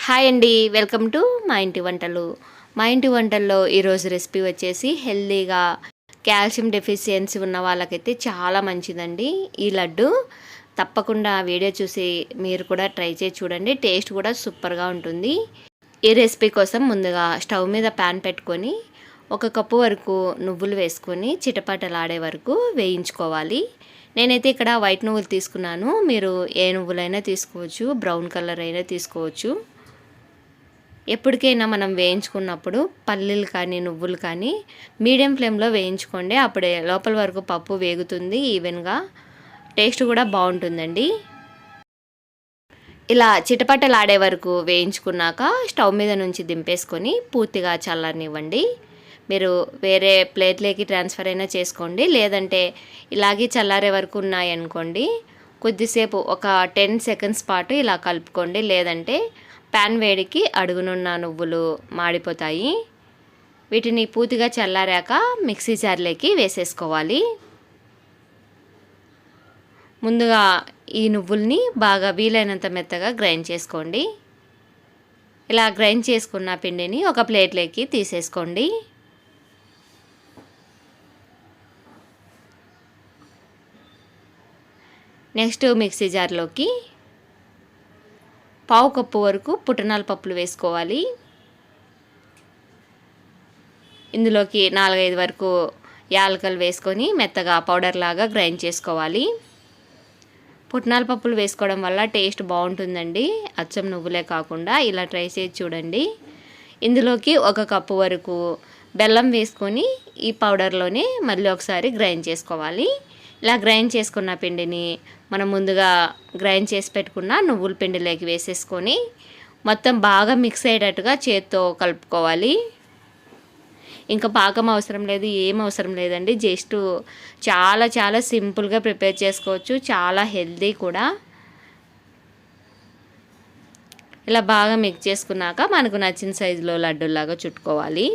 Hi అండి, welcome to మా ఇంటి వంటలు. మా ఇంటి వంటల్లో ఈరోజు రెసిపీ వచ్చేసి హెల్తీగా కాల్షియం డెఫిషియన్సీ ఉన్న వాళ్ళకైతే చాలా మంచిదండి ఈ లడ్డు. తప్పకుండా వీడియో చూసి మీరు కూడా ట్రై చేసి చూడండి, టేస్ట్ కూడా సూపర్గా ఉంటుంది. ఈ రెసిపీ కోసం ముందుగా స్టవ్ మీద ప్యాన్ పెట్టుకొని 1 కప్పు వరకు నువ్వులు వేసుకొని చిటపటలాడే వరకు వేయించుకోవాలి. నేనైతే ఇక్కడ వైట్ నువ్వులు తీసుకున్నాను, మీరు ఏ నువ్వులైనా తీసుకోవచ్చు, బ్రౌన్ కలర్ అయినా తీసుకోవచ్చు. ఎప్పటికైనా మనం వేయించుకున్నప్పుడు పల్లీలు కానీ నువ్వులు కానీ మీడియం ఫ్లేమ్లో వేయించుకోండి, అప్పుడే లోపల వరకు పప్పు వేగుతుంది, ఈవెన్గా టేస్ట్ కూడా బాగుంటుందండి. ఇలా చిటపటలాడే వరకు వేయించుకున్నాక స్టవ్ మీద నుంచి దింపేసుకొని పూర్తిగా చల్లారనివ్వండి. మీరు వేరే ప్లేట్లోకి ట్రాన్స్ఫర్ అయినా చేసుకోండి, లేదంటే ఇలాగే చల్లారే వరకు ఉన్నాయనుకోండి కొద్దిసేపు ఒక 10 సెకండ్స్ పాటు ఇలా కలుపుకోండి, లేదంటే ప్యాన్ వేడికి అడుగునున్న నువ్వులు మాడిపోతాయి. వీటిని పూర్తిగా చల్లారాక మిక్సీ జార్లోకి వేసేసుకోవాలి. ముందుగా ఈ నువ్వుల్ని బాగా వీలైనంత మెత్తగా గ్రైండ్ చేసుకోండి. ఇలా గ్రైండ్ చేసుకున్న పిండిని ఒక ప్లేట్లోకి తీసేసుకోండి. నెక్స్ట్ మిక్సీ జార్లోకి 1/2 కప్పు వరకు పుట్నాల పప్పులు వేసుకోవాలి. ఇందులోకి 4-5 వరకు యాలకులు వేసుకొని మెత్తగా పౌడర్ లాగా గ్రైండ్ చేసుకోవాలి. పుట్నాల పప్పులు వేసుకోవడం వల్ల టేస్ట్ బాగుంటుందండి, అచ్చం నువ్వులే కాకుండా. ఇలా ట్రై చేసి చూడండి. ఇందులోకి 1 కప్పు వరకు బెల్లం వేసుకొని ఈ పౌడర్లోనే మళ్ళీ ఒకసారి గ్రైండ్ చేసుకోవాలి. ఇలా గ్రైండ్ చేసుకున్న పిండిని మనం ముందుగా గ్రైండ్ చేసి పెట్టుకున్న నువ్వుల పిండిలోకి వేసేసుకొని మొత్తం బాగా మిక్స్ అయ్యేటట్టుగా చేత్తో కలుపుకోవాలి. ఇంకా పాకం అవసరం లేదు, ఏం అవసరం లేదండి, జస్ట్ చాలా చాలా సింపుల్గా ప్రిపేర్ చేసుకోవచ్చు, చాలా హెల్తీ కూడా. ఇలా బాగా మిక్స్ చేసుకున్నాక మనకు నచ్చిన సైజులో లడ్డూలాగా చుట్టుకోవాలి.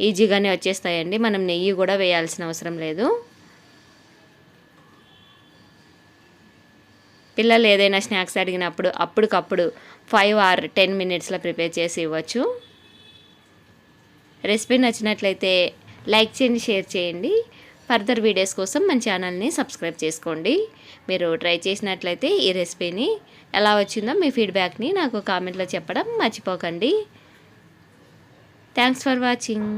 ఈజీగానే వచ్చేస్తాయండి, మనం నెయ్యి కూడా వేయాల్సిన అవసరం లేదు. పిల్లలు ఏదైనా స్నాక్స్ అడిగినప్పుడు అప్పటికప్పుడు 5 or 10 మినిట్స్లో ప్రిపేర్ చేసి ఇవ్వచ్చు. రెసిపీ నచ్చినట్లయితే లైక్ చేయండి, షేర్ చేయండి. ఫర్దర్ వీడియోస్ కోసం మన ఛానల్ని సబ్స్క్రైబ్ చేసుకోండి. మీరు ట్రై చేసినట్లయితే ఈ రెసిపీని ఎలా వచ్చిందో మీ ఫీడ్బ్యాక్ని నాకు కామెంట్లో చెప్పడం మర్చిపోకండి. Thanks for watching.